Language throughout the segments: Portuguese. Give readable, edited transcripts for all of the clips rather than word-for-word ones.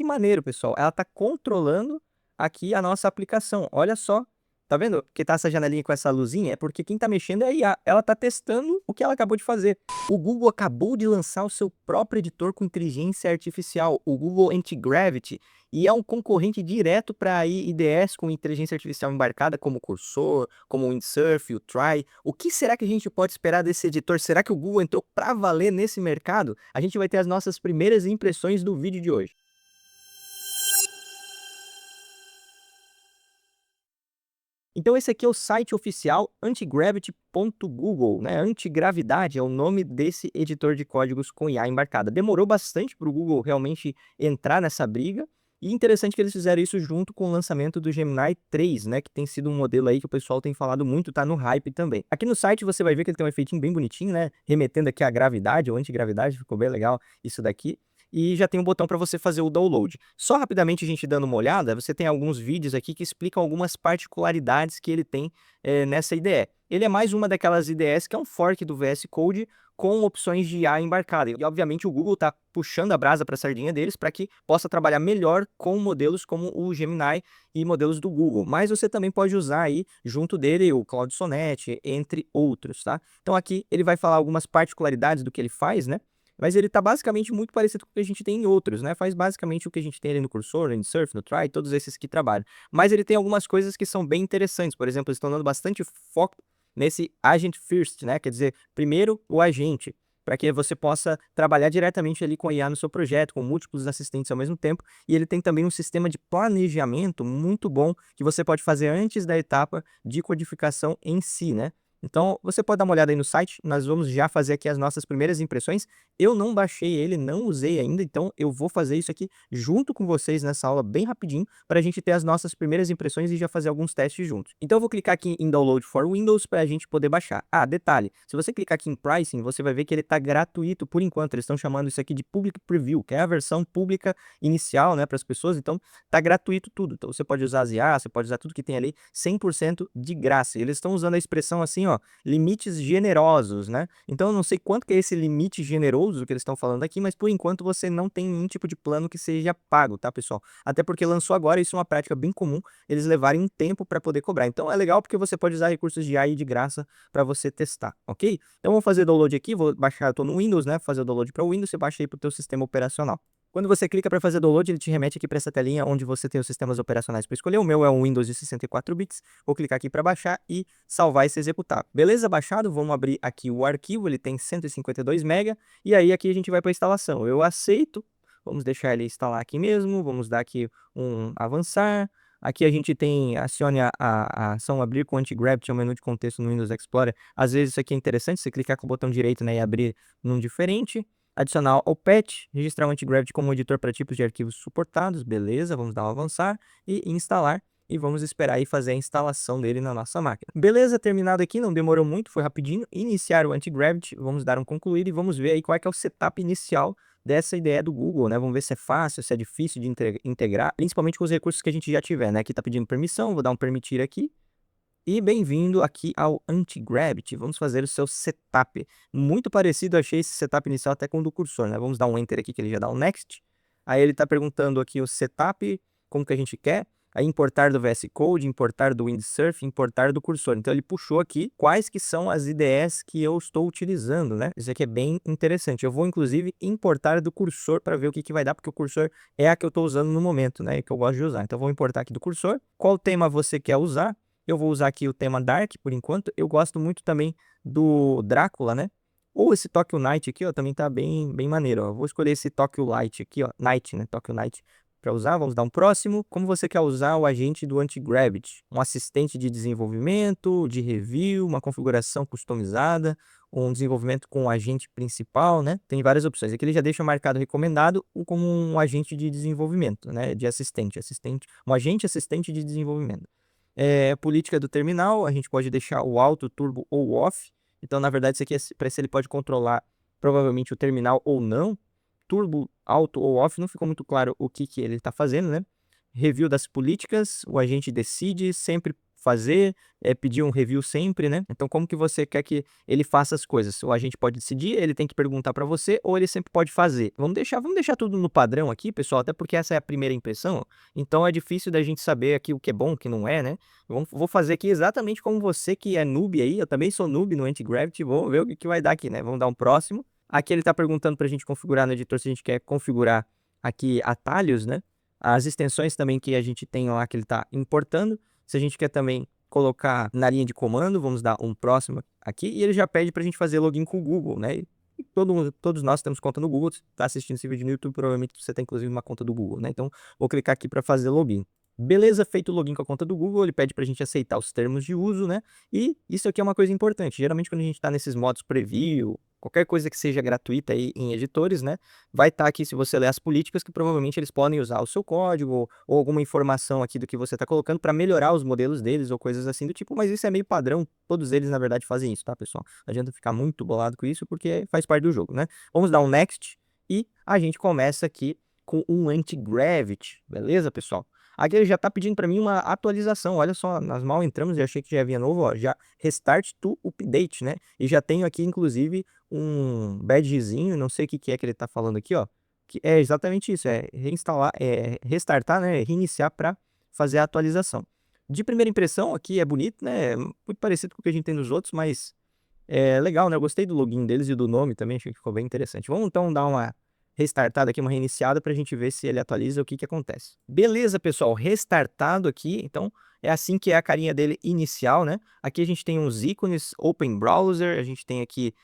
que maneiro, pessoal. Ela está controlando aqui a nossa aplicação. Olha só. Tá vendo que tá essa janelinha com essa luzinha? É porque quem tá mexendo é a IA. Ela tá testando o que ela acabou de fazer. O Google acabou de lançar o seu próprio editor com inteligência artificial, o Google Anti-Gravity, e é um concorrente direto para IDEs com inteligência artificial embarcada, como o Cursor, como o Windsurf, o Try. O que será que a gente pode esperar desse editor? Será que o Google entrou para valer nesse mercado? A gente vai ter as nossas primeiras impressões do vídeo de hoje. Então esse aqui é o site oficial antigravity.google, né? Antigravidade é o nome desse editor de códigos com IA embarcada. Demorou bastante para o Google realmente entrar nessa briga, e interessante que eles fizeram isso junto com o lançamento do Gemini 3, né? Que tem sido um modelo aí que o pessoal tem falado muito, tá no hype também. Aqui no site você vai ver que ele tem um efeitinho bem bonitinho, né? Remetendo aqui à gravidade ou antigravidade, ficou bem legal isso daqui. E já tem um botão para você fazer o download. Só rapidamente a gente dando uma olhada, você tem alguns vídeos aqui que explicam algumas particularidades que ele tem nessa IDE. Ele é mais uma daquelas IDEs que é um fork do VS Code com opções de IA embarcada. E obviamente o Google está puxando a brasa para a sardinha deles para que possa trabalhar melhor com modelos como o Gemini e modelos do Google. Mas você também pode usar aí junto dele o Claude Sonnet, entre outros, tá? Então aqui ele vai falar algumas particularidades do que ele faz, né? Mas ele está basicamente muito parecido com o que a gente tem em outros, né? Faz basicamente o que a gente tem ali no Cursor, no Windsurf, no Try, todos esses que trabalham. Mas ele tem algumas coisas que são bem interessantes. Por exemplo, eles estão dando bastante foco nesse Agent First, né? Quer dizer, primeiro o agente, para que você possa trabalhar diretamente ali com a IA no seu projeto, com múltiplos assistentes ao mesmo tempo. E ele tem também um sistema de planejamento muito bom que você pode fazer antes da etapa de codificação em si, né? Então, você pode dar uma olhada aí no site, nós vamos já fazer aqui as nossas primeiras impressões. Eu não baixei ele, não usei ainda, então eu vou fazer isso aqui junto com vocês nessa aula bem rapidinho, para a gente ter as nossas primeiras impressões e já fazer alguns testes juntos. Então eu vou clicar aqui em Download for Windows para a gente poder baixar. Ah, detalhe, se você clicar aqui em Pricing, você vai ver que ele está gratuito por enquanto, eles estão chamando isso aqui de Public Preview, que é a versão pública inicial, né, para as pessoas, então está gratuito tudo. Então você pode usar as IA, você pode usar tudo que tem ali 100% de graça. E eles estão usando a expressão assim, ó, limites generosos, né? Então eu não sei quanto que é esse limite generoso que eles estão falando aqui, mas por enquanto você não tem nenhum tipo de plano que seja pago, tá, pessoal? Até porque lançou agora, isso é uma prática bem comum, eles levarem um tempo para poder cobrar. Então é legal porque você pode usar recursos de AI de graça para você testar, ok? Então vou fazer download aqui, vou baixar, eu tô no Windows, né? Fazer o download para o Windows, você baixa aí para o teu sistema operacional. Quando você clica para fazer download, ele te remete aqui para essa telinha onde você tem os sistemas operacionais para escolher. O meu é um Windows de 64 bits. Vou clicar aqui para baixar e salvar e se executar. Beleza, baixado? Vamos abrir aqui o arquivo. Ele tem 152 MB. E aí aqui a gente vai para a instalação. Eu aceito. Vamos deixar ele instalar aqui mesmo. Vamos dar aqui um avançar. Aqui a gente tem, acione a ação abrir com anti-gravity, é um menu de contexto no Windows Explorer. Às vezes isso aqui é interessante, você clicar com o botão direito, né, e abrir num diferente. Adicionar ao patch, registrar o Antigravity como editor para tipos de arquivos suportados, beleza, vamos dar um avançar e instalar. E vamos esperar aí fazer a instalação dele na nossa máquina. Beleza, terminado aqui, não demorou muito, foi rapidinho. Iniciar o Antigravity, vamos dar um concluir e vamos ver aí qual é que é o setup inicial dessa ideia do Google, né? Vamos ver se é fácil, se é difícil de integrar, principalmente com os recursos que a gente já tiver, né? Aqui tá pedindo permissão, vou dar um permitir aqui. E bem-vindo aqui ao Antigravity. Vamos fazer o seu setup. Muito parecido, achei esse setup inicial até com o do cursor, né? Vamos dar um Enter aqui que ele já dá um Next. Aí ele está perguntando aqui o setup, como que a gente quer. Aí importar do VS Code, importar do Windsurf, importar do cursor. Então ele puxou aqui quais que são as IDEs que eu estou utilizando, né? Isso aqui é bem interessante. Eu vou inclusive importar do cursor para ver o que que vai dar, porque o cursor é a que eu estou usando no momento, né? E que eu gosto de usar. Então eu vou importar aqui do cursor. Qual tema você quer usar? Eu vou usar aqui o tema Dark por enquanto. Eu gosto muito também do Drácula, né? Ou esse Tokyo Night aqui, ó, também tá bem maneiro, ó. Vou escolher esse Tokyo Light aqui, ó, Night, né? Tokyo Night para usar. Vamos dar um próximo. Como você quer usar o agente do Anti-Gravity? Um assistente de desenvolvimento, de review, uma configuração customizada, um desenvolvimento com o agente principal, né? Tem várias opções. Aqui ele já deixa marcado recomendado como um agente de desenvolvimento, né? De assistente, um agente assistente de desenvolvimento. Política do terminal, a gente pode deixar o auto, turbo ou off. Então, na verdade, isso aqui é para se ele pode controlar provavelmente o terminal ou não. Turbo, auto ou off, não ficou muito claro o que ele está fazendo, né? Review das políticas, o agente decide, sempre fazer, pedir um review sempre, né? Então, como que você quer que ele faça as coisas? O agente pode decidir, ele tem que perguntar para você, ou ele sempre pode fazer. Vamos deixar tudo no padrão aqui, pessoal, até porque essa é a primeira impressão, então é difícil da gente saber aqui o que é bom, o que não é, né? Vou fazer aqui exatamente como você que é noob aí, eu também sou noob no Anti-Gravity, vamos ver o que vai dar aqui, né? Vamos dar um próximo. Aqui ele está perguntando para a gente configurar no editor se a gente quer configurar aqui atalhos, né? As extensões também que a gente tem lá que ele está importando. Se a gente quer também colocar na linha de comando, vamos dar um próximo aqui. E ele já pede para a gente fazer login com o Google, né? E todos nós temos conta no Google. Se está assistindo esse vídeo no YouTube, provavelmente você tem inclusive uma conta do Google, né? Então, vou clicar aqui para fazer login. Beleza, feito o login com a conta do Google, ele pede para a gente aceitar os termos de uso, né? E isso aqui é uma coisa importante. Geralmente, quando a gente está nesses modos preview, qualquer coisa que seja gratuita aí em editores, né? Vai estar aqui, se você ler as políticas, que provavelmente eles podem usar o seu código ou alguma informação aqui do que você está colocando para melhorar os modelos deles ou coisas assim do tipo, mas isso é meio padrão. Todos eles, na verdade, fazem isso, tá, pessoal? Não adianta ficar muito bolado com isso, porque faz parte do jogo, né? Vamos dar um next e a gente começa aqui com um anti-gravity, beleza, pessoal? Aqui ele já está pedindo para mim uma atualização. Olha só, nós mal entramos e achei que já havia novo, ó, já restart to update, né? E já tenho aqui, inclusive, um badgezinho, não sei o que é que ele está falando aqui, ó. Que é exatamente isso, é reinstalar, restartar, né? Reiniciar para fazer a atualização. De primeira impressão, aqui é bonito, né? Muito parecido com o que a gente tem nos outros, mas é legal, né? Eu gostei do login deles e do nome também, achei que ficou bem interessante. Vamos então dar uma restartada aqui, uma reiniciada, para a gente ver se ele atualiza o que acontece. Beleza, pessoal, restartado aqui, então é assim que é a carinha dele inicial, né? Aqui a gente tem uns ícones, Open Browser, a gente tem aqui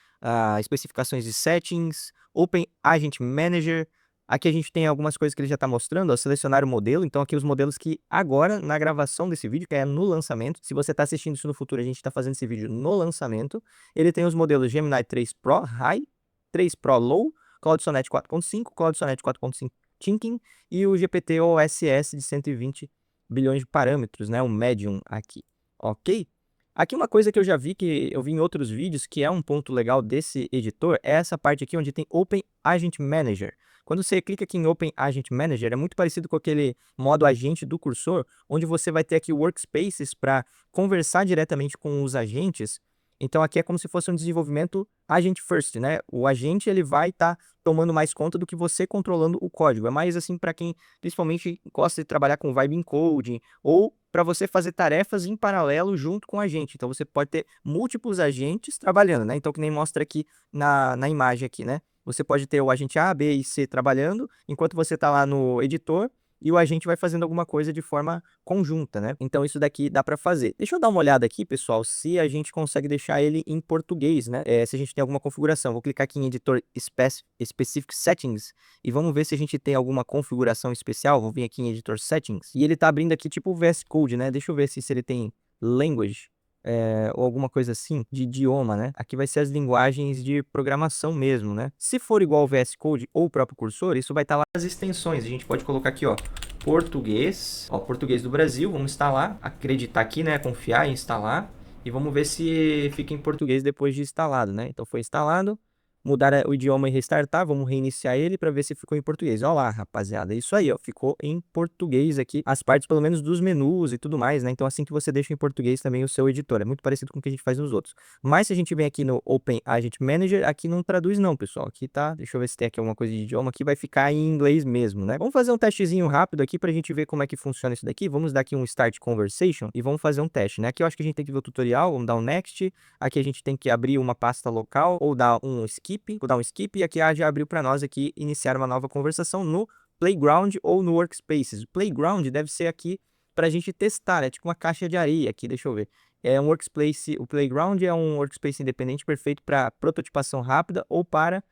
especificações de settings, Open Agent Manager, aqui a gente tem algumas coisas que ele já está mostrando, ó, selecionar o modelo, então aqui os modelos que agora, na gravação desse vídeo, que é no lançamento, se você está assistindo isso no futuro, a gente está fazendo esse vídeo no lançamento, ele tem os modelos Gemini 3 Pro High, 3 Pro Low, Claude Sonnet 4.5, Claude Sonnet 4.5 Thinking e o GPT-OSS de 120 bilhões de parâmetros, né? O Medium aqui, ok? Aqui uma coisa que eu já vi, que eu vi em outros vídeos, que é um ponto legal desse editor, é essa parte aqui onde tem Open Agent Manager. Quando você clica aqui em Open Agent Manager, é muito parecido com aquele modo agente do cursor, onde você vai ter aqui workspaces para conversar diretamente com os agentes. Então aqui é como se fosse um desenvolvimento agent first, né? O agente ele vai estar tomando mais conta do que você controlando o código. É mais assim para quem principalmente gosta de trabalhar com vibe encoding ou para você fazer tarefas em paralelo junto com o agente. Então você pode ter múltiplos agentes trabalhando, né? Então que nem mostra aqui na imagem aqui, né? Você pode ter o agente A, B e C trabalhando enquanto você está lá no editor e o agente vai fazendo alguma coisa de forma conjunta, né? Então isso daqui dá para fazer. Deixa eu dar uma olhada aqui, pessoal, se a gente consegue deixar ele em português, né? Se a gente tem alguma configuração. Vou clicar aqui em Editor Specific Settings e vamos ver se a gente tem alguma configuração especial. Vou vir aqui em Editor Settings e ele tá abrindo aqui tipo o VS Code, né? Deixa eu ver se ele tem Language. Ou alguma coisa assim, de idioma, né? Aqui vai ser as linguagens de programação mesmo, né? Se for igual ao VS Code ou o próprio cursor, isso vai estar lá nas extensões. A gente pode colocar aqui, ó, português, ó, português do Brasil, vamos instalar, acreditar aqui, né? Confiar em instalar e vamos ver se fica em português depois de instalado, né? Então foi instalado. Mudar o idioma e restartar, vamos reiniciar ele para ver se ficou em português. Olha lá, rapaziada, isso aí, ó, ficou em português aqui, as partes pelo menos dos menus e tudo mais, né? Então assim que você deixa em português também o seu editor, é muito parecido com o que a gente faz nos outros. Mas se a gente vem aqui no Open Agent Manager, aqui não traduz não, pessoal, aqui tá, deixa eu ver se tem aqui alguma coisa de idioma, aqui vai ficar em inglês mesmo, né? Vamos fazer um testezinho rápido aqui pra gente ver como é que funciona isso daqui, vamos dar aqui um Start Conversation e vamos fazer um teste, né? Aqui eu acho que a gente tem que ver o tutorial, vamos dar um Next, aqui a gente tem que abrir uma pasta local ou dar um skip, vou dar um skip e aqui já abriu para nós aqui iniciar uma nova conversação no Playground ou no Workspaces. O Playground deve ser aqui para a gente testar, é tipo uma caixa de areia aqui, deixa eu ver. É um workspace, o Playground é um workspace independente perfeito para prototipação rápida ou para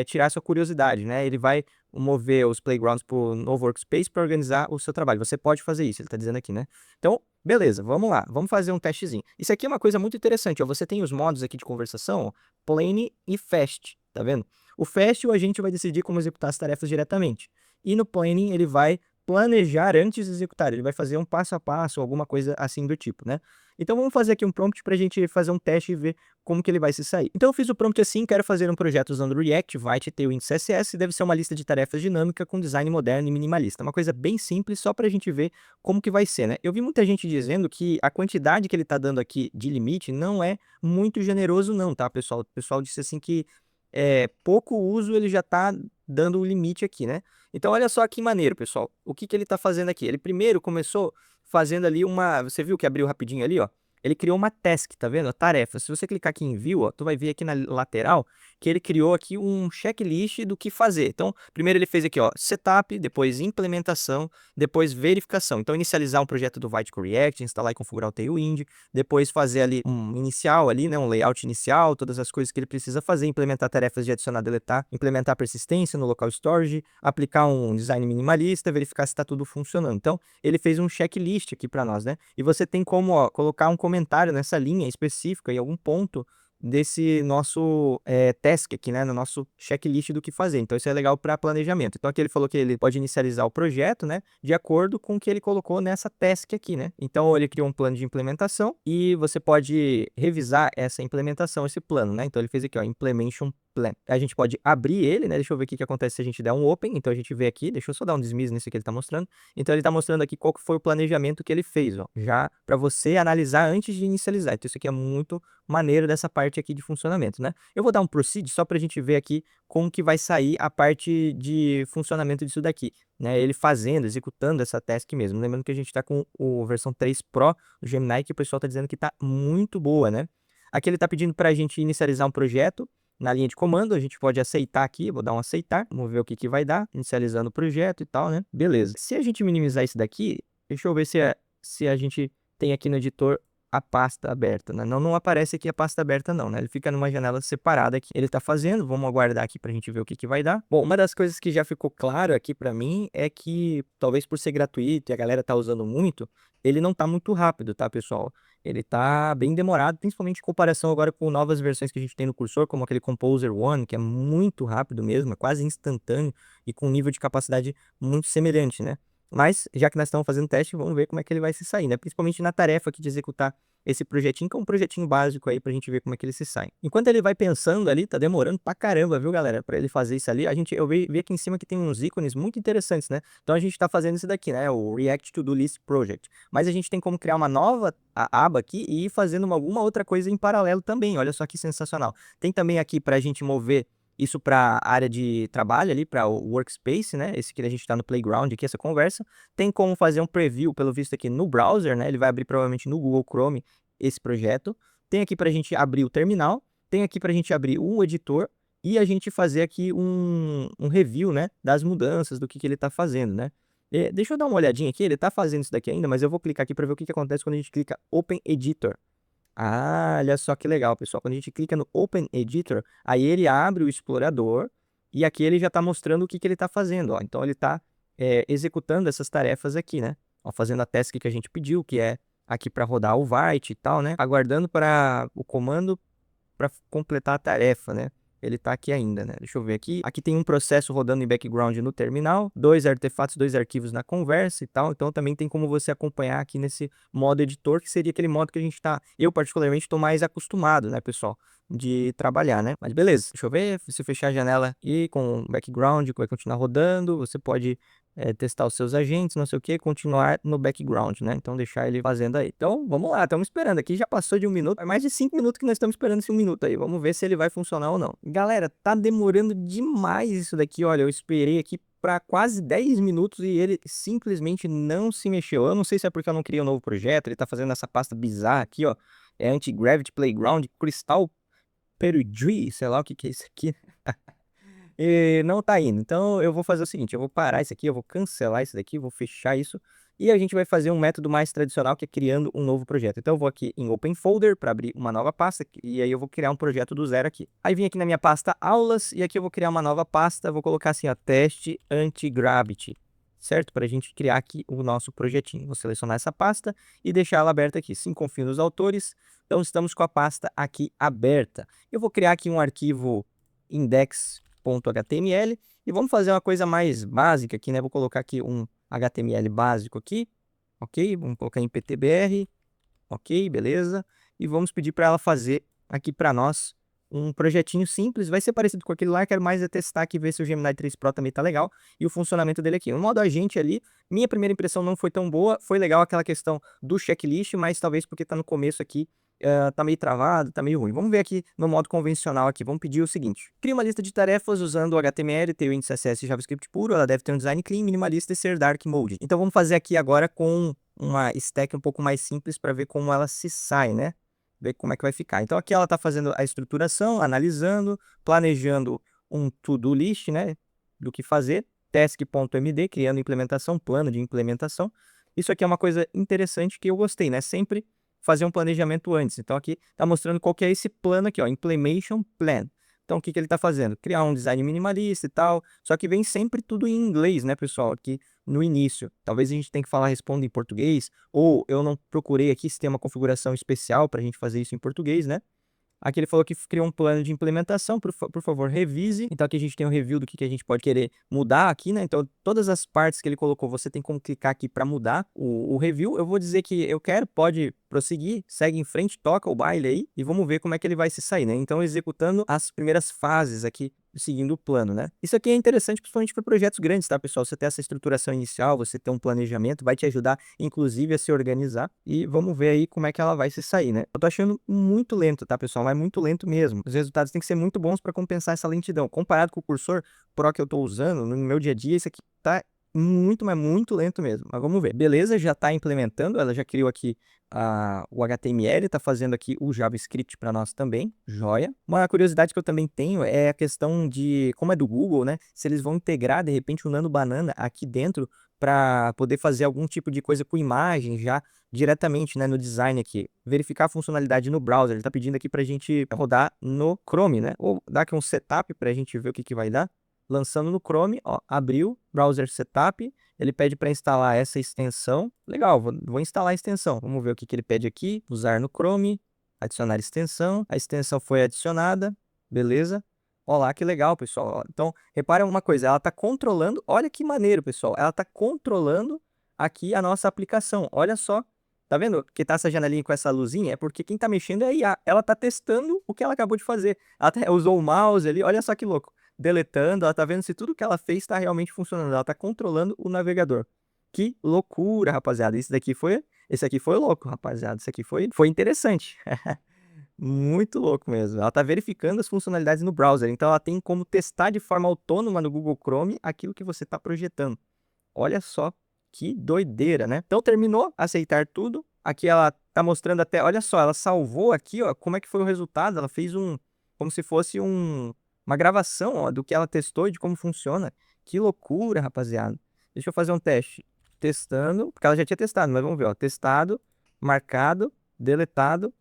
tirar sua curiosidade, né? Ele vai mover os Playgrounds para o novo workspace para organizar o seu trabalho. Você pode fazer isso, ele está dizendo aqui, né? Então, beleza, vamos lá, vamos fazer um testezinho. Isso aqui é uma coisa muito interessante, ó. Você tem os modos aqui de conversação, ó, Plain e Fast, tá vendo? O Fast, o agente vai decidir como executar as tarefas diretamente. E no Planning, ele vai planejar antes de executar. Ele vai fazer um passo a passo, alguma coisa assim do tipo, né? Então vamos fazer aqui um prompt para a gente fazer um teste e ver como que ele vai se sair. Então eu fiz o prompt assim, quero fazer um projeto usando React, Vite, Tailwind, CSS, deve ser uma lista de tarefas dinâmica com design moderno e minimalista. Uma coisa bem simples, só para a gente ver como que vai ser, né? Eu vi muita gente dizendo que a quantidade que ele está dando aqui de limite não é muito generoso não, tá, pessoal? O pessoal disse assim que pouco uso ele já está dando o limite aqui, né? Então olha só que maneiro, pessoal. O que que ele está fazendo aqui? Ele primeiro começou fazendo ali você viu que abriu rapidinho ali, ó? Ele criou uma task, tá vendo? A tarefa. Se você clicar aqui em View, ó, tu vai ver aqui na lateral que ele criou aqui um checklist do que fazer. Então, primeiro ele fez aqui, ó, setup, depois implementação, depois verificação. Então, inicializar um projeto do Vite com React, instalar e configurar o Tailwind, depois fazer ali um inicial ali, né, um layout inicial, todas as coisas que ele precisa fazer, implementar tarefas de adicionar, deletar, implementar persistência no local storage, aplicar um design minimalista, verificar se está tudo funcionando. Então, ele fez um checklist aqui para nós, né? E você tem como, ó, colocar um comentário nessa linha específica em algum ponto desse nosso task aqui, né, no nosso checklist do que fazer. Então isso é legal para planejamento. Então aqui ele falou que ele pode inicializar o projeto, né, de acordo com o que ele colocou nessa task aqui, né. Então ele criou um plano de implementação e você pode revisar essa implementação, esse plano, né. Então ele fez aqui, ó, implementation plan. A gente pode abrir ele, né, deixa eu ver o que acontece se a gente der um open. Então a gente vê aqui, deixa eu só dar um dismiss nisso que ele está mostrando. Então ele está mostrando aqui qual que foi o planejamento que ele fez, ó, já para você analisar antes de inicializar. Então isso aqui é muito maneiro dessa parte aqui de funcionamento, né? Eu vou dar um proceed só para a gente ver aqui como que vai sair a parte de funcionamento disso daqui, né? Ele fazendo, executando essa task mesmo. Lembrando que a gente está com a versão 3 Pro do Gemini, que o pessoal está dizendo que está muito boa, né? Aqui ele está pedindo para a gente inicializar um projeto na linha de comando, a gente pode aceitar aqui, vou dar um aceitar, vamos ver o que que vai dar, inicializando o projeto e tal, né? Beleza. Se a gente minimizar isso daqui, deixa eu ver se a gente tem aqui no editor a pasta aberta, né? Não aparece aqui a pasta aberta não, né? Ele fica numa janela separada aqui. Ele tá fazendo, vamos aguardar aqui pra gente ver o que que vai dar. Bom, uma das coisas que já ficou claro aqui pra mim é que, talvez por ser gratuito e a galera tá usando muito, ele não tá muito rápido, tá, pessoal? Ele tá bem demorado, principalmente em comparação agora com novas versões que a gente tem no cursor, como aquele Composer One, que é muito rápido mesmo, é quase instantâneo e com um nível de capacidade muito semelhante, né? Mas, já que nós estamos fazendo teste, vamos ver como é que ele vai se sair, né? Principalmente na tarefa aqui de executar esse projetinho, que é um projetinho básico aí pra gente ver como é que ele se sai. Enquanto ele vai pensando ali, tá demorando pra caramba, viu, galera? Pra ele fazer isso ali, eu vi aqui em cima que tem uns ícones muito interessantes, né? Então a gente tá fazendo isso daqui, né? O React To-Do List Project. Mas a gente tem como criar uma nova aba aqui e ir fazendo alguma outra coisa em paralelo também. Olha só que sensacional. Tem também aqui pra gente mover isso para a área de trabalho ali, para o workspace, né? Esse que a gente está no playground aqui, essa conversa. Tem como fazer um preview, pelo visto aqui no browser, né? Ele vai abrir provavelmente no Google Chrome esse projeto. Tem aqui para a gente abrir o terminal. Tem aqui para a gente abrir um editor e a gente fazer aqui um review, né? Das mudanças, do que ele está fazendo, né? Deixa eu dar uma olhadinha aqui, ele está fazendo isso daqui ainda, mas eu vou clicar aqui para ver o que acontece quando a gente clica Open Editor. Ah, olha só que legal, pessoal. Quando a gente clica no Open Editor, aí ele abre o explorador e aqui ele já está mostrando o que que ele está fazendo, ó. Então ele está executando essas tarefas aqui, né? Ó, fazendo a task que a gente pediu, que é aqui para rodar o Vite e tal, né? Aguardando para o comando para completar a tarefa, né? Ele tá aqui ainda, né? Deixa eu ver aqui. Aqui tem um processo rodando em background no terminal, 2 artefatos, 2 arquivos na conversa e tal. Então também tem como você acompanhar aqui nesse modo editor, que seria aquele modo que a gente tá, eu particularmente tô mais acostumado, né, pessoal, de trabalhar, né? Mas beleza, deixa eu ver, se fechar a janela e com o background vai continuar rodando, você pode testar os seus agentes, não sei o que, continuar no background, né? Então deixar ele fazendo aí. Então vamos lá, estamos esperando aqui, já passou de 1 minuto, é mais de 5 minutos que nós estamos esperando esse 1 minuto aí, vamos ver se ele vai funcionar ou não. Galera, tá demorando demais isso daqui, olha, eu esperei aqui para quase 10 minutos e ele simplesmente não se mexeu. Eu não sei se é porque eu não criei um novo projeto, ele tá fazendo essa pasta bizarra aqui, ó, é Anti-Gravity Playground Crystal Perudry, sei lá o que que é isso aqui. E não tá indo. Então eu vou fazer o seguinte, eu vou parar isso aqui, eu vou cancelar isso daqui, vou fechar isso. E a gente vai fazer um método mais tradicional, que é criando um novo projeto. Então eu vou aqui em Open Folder para abrir uma nova pasta. E aí eu vou criar um projeto do zero aqui. Aí vim aqui na minha pasta aulas e aqui eu vou criar uma nova pasta. Vou colocar assim, ó, teste anti-gravity, certo? Para a gente criar aqui o nosso projetinho. Vou selecionar essa pasta e deixar ela aberta aqui. Sim, confio nos autores. Então estamos com a pasta aqui aberta. Eu vou criar aqui um arquivo index.html E vamos fazer uma coisa mais básica aqui, né? Vou colocar aqui um HTML básico aqui, ok? Vamos colocar em PTBR, ok, beleza. E vamos pedir para ela fazer aqui para nós um projetinho simples. Vai ser parecido com aquele lá, quero mais é testar aqui, ver se o Gemini 3 Pro também tá legal e o funcionamento dele aqui. No modo agente ali, minha primeira impressão não foi tão boa, foi legal aquela questão do checklist, mas talvez porque tá no começo aqui, tá meio travado, tá meio ruim. Vamos ver aqui no modo convencional aqui, vamos pedir o seguinte. Cria uma lista de tarefas usando o HTML, tem o índice CSS e JavaScript puro, ela deve ter um design clean, minimalista e ser dark mode. Então vamos fazer aqui agora com uma stack um pouco mais simples para ver como ela se sai, né? Ver como é que vai ficar. Então aqui ela está fazendo a estruturação, analisando, planejando um to-do list, né? Do que fazer, task.md, criando implementação, plano de implementação. Isso aqui é uma coisa interessante que eu gostei, né? Sempre fazer um planejamento antes. Então aqui está mostrando qual que é esse plano aqui, ó, Implementation Plan. Então o que que ele está fazendo? Criar um design minimalista e tal, só que vem sempre tudo em inglês, né, pessoal? Aqui no início. Talvez a gente tenha que falar responda em português, ou eu não procurei aqui se tem uma configuração especial para a gente fazer isso em português, né? Aqui ele falou que criou um plano de implementação, por favor, revise. Então aqui a gente tem um review do que a gente pode querer mudar aqui, né? Então todas as partes que ele colocou, você tem como clicar aqui para mudar o review. Eu vou dizer que eu quero, pode prosseguir, segue em frente, toca o baile aí e vamos ver como é que ele vai se sair, né? Então executando as primeiras fases aqui, seguindo o plano, né? Isso aqui é interessante principalmente para projetos grandes, tá, pessoal? Você ter essa estruturação inicial, você ter um planejamento, vai te ajudar, inclusive, a se organizar. E vamos ver aí como é que ela vai se sair, né? Eu tô achando muito lento, tá, pessoal? Mas muito lento mesmo. Os resultados têm que ser muito bons para compensar essa lentidão. Comparado com o cursor Pro que eu tô usando no meu dia a dia, isso aqui tá muito, mas muito lento mesmo. Mas vamos ver. Beleza, já está implementando. Ela já criou aqui o HTML, está fazendo aqui o JavaScript para nós também. Joia. Uma curiosidade que eu também tenho é a questão de, como é do Google, né? Se eles vão integrar, de repente, o Nano Banana aqui dentro para poder fazer algum tipo de coisa com imagem já diretamente, né, no design aqui. Verificar a funcionalidade no browser. Ele está pedindo aqui para a gente rodar no Chrome, né? Ou dar aqui um setup para a gente ver o que que vai dar. Lançando no Chrome, ó, abriu, browser setup, ele pede para instalar essa extensão. Legal, vou instalar a extensão. Vamos ver o que que ele pede aqui. Usar no Chrome, adicionar extensão. A extensão foi adicionada, beleza. Olha lá que legal, pessoal. Então, repara uma coisa, ela está controlando, olha que maneiro, pessoal. Ela está controlando aqui a nossa aplicação. Olha só, tá vendo que tá essa janelinha com essa luzinha? É porque quem tá mexendo é a IA. Ela tá testando o que ela acabou de fazer. Ela até usou o mouse ali, olha só que louco. Deletando, ela tá vendo se tudo que ela fez está realmente funcionando. Ela tá controlando o navegador. Que loucura, rapaziada. Esse aqui foi louco, rapaziada. Isso aqui foi interessante. Muito louco mesmo. Ela tá verificando as funcionalidades no browser. Então ela tem como testar de forma autônoma no Google Chrome aquilo que você está projetando. Olha só que doideira, né? Então terminou, aceitar tudo. Aqui ela tá mostrando até, olha só, ela salvou aqui, ó, como é que foi o resultado. Ela fez como se fosse uma gravação, ó, do que ela testou e de como funciona. Que loucura, rapaziada. Deixa eu fazer um teste. Testando, porque ela já tinha testado, mas vamos ver, ó. Testado, marcado, deletado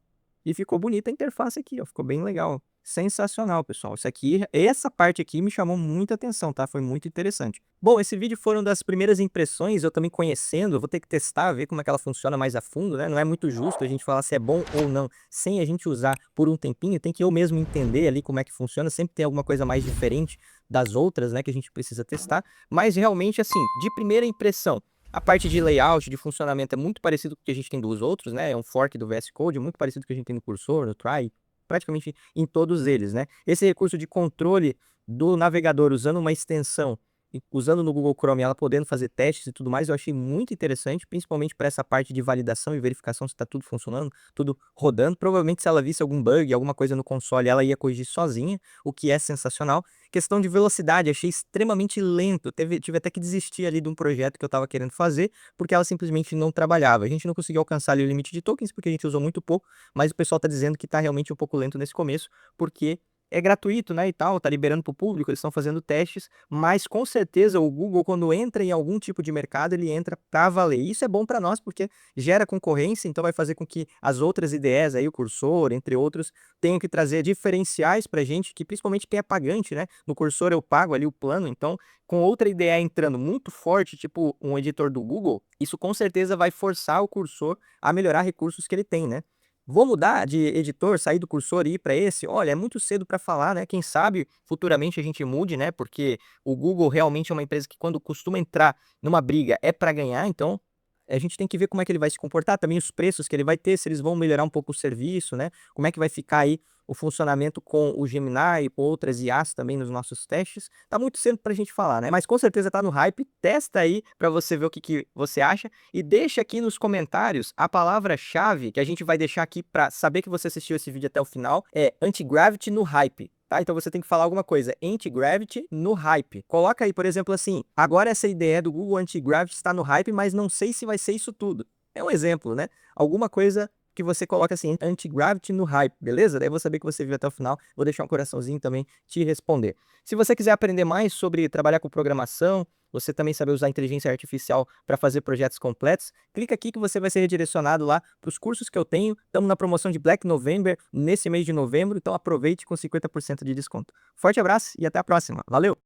e ficou bonita a interface aqui, ó. Ficou bem legal. Sensacional, pessoal. Isso aqui, essa parte aqui me chamou muita atenção, tá? Foi muito interessante. Bom, esse vídeo foram das primeiras impressões, eu também conhecendo, eu vou ter que testar, ver como é que ela funciona mais a fundo, né? Não é muito justo a gente falar se é bom ou não, sem a gente usar por um tempinho, tem que eu mesmo entender ali como é que funciona, sempre tem alguma coisa mais diferente das outras, né, que a gente precisa testar, mas realmente, assim, de primeira impressão, a parte de layout, de funcionamento é muito parecido com o que a gente tem dos outros, né? É um fork do VS Code, muito parecido com o que a gente tem no Cursor, no Try, praticamente em todos eles, né? Esse recurso de controle do navegador usando uma extensão, usando no Google Chrome, ela podendo fazer testes e tudo mais, eu achei muito interessante, principalmente para essa parte de validação e verificação se está tudo funcionando, tudo rodando. Provavelmente se ela visse algum bug, alguma coisa no console, ela ia corrigir sozinha, o que é sensacional. Questão de velocidade, achei extremamente lento. Tive até que desistir ali de um projeto que eu estava querendo fazer, porque ela simplesmente não trabalhava. A gente não conseguiu alcançar ali o limite de tokens, porque a gente usou muito pouco, mas o pessoal está dizendo que está realmente um pouco lento nesse começo, porque é gratuito, né, e tal, tá liberando para o público, eles estão fazendo testes, mas com certeza o Google, quando entra em algum tipo de mercado, ele entra para valer. Isso é bom para nós, porque gera concorrência, então vai fazer com que as outras IDEs, aí, o Cursor, entre outros, tenham que trazer diferenciais para gente, que principalmente quem é pagante, né, no Cursor eu pago ali o plano, então com outra IDE entrando muito forte, tipo um editor do Google, isso com certeza vai forçar o Cursor a melhorar recursos que ele tem, né? Vou mudar de editor, sair do cursor e ir para esse? Olha, é muito cedo para falar, né? Quem sabe futuramente a gente mude, né? Porque o Google realmente é uma empresa que quando costuma entrar numa briga é para ganhar, então a gente tem que ver como é que ele vai se comportar, também os preços que ele vai ter, se eles vão melhorar um pouco o serviço, né? Como é que vai ficar aí o funcionamento com o Gemini e com outras IAs também nos nossos testes. Tá muito cedo pra gente falar, né? Mas com certeza tá no hype. Testa aí para você ver o que que você acha e deixa aqui nos comentários a palavra-chave que a gente vai deixar aqui para saber que você assistiu esse vídeo até o final, é anti-gravity no hype. Tá? Então você tem que falar alguma coisa, anti-gravity no hype. Coloca aí, por exemplo, assim, agora essa ideia do Google Anti-Gravity está no hype, mas não sei se vai ser isso tudo. É um exemplo, né? Alguma coisa que você coloca assim, anti-gravity no hype, beleza? Daí eu vou saber que você viu até o final, vou deixar um coraçãozinho também te responder. Se você quiser aprender mais sobre trabalhar com programação, você também saber usar inteligência artificial para fazer projetos completos, clica aqui que você vai ser redirecionado lá para os cursos que eu tenho. Estamos na promoção de Black November nesse mês de novembro, então aproveite com 50% de desconto. Forte abraço e até a próxima. Valeu!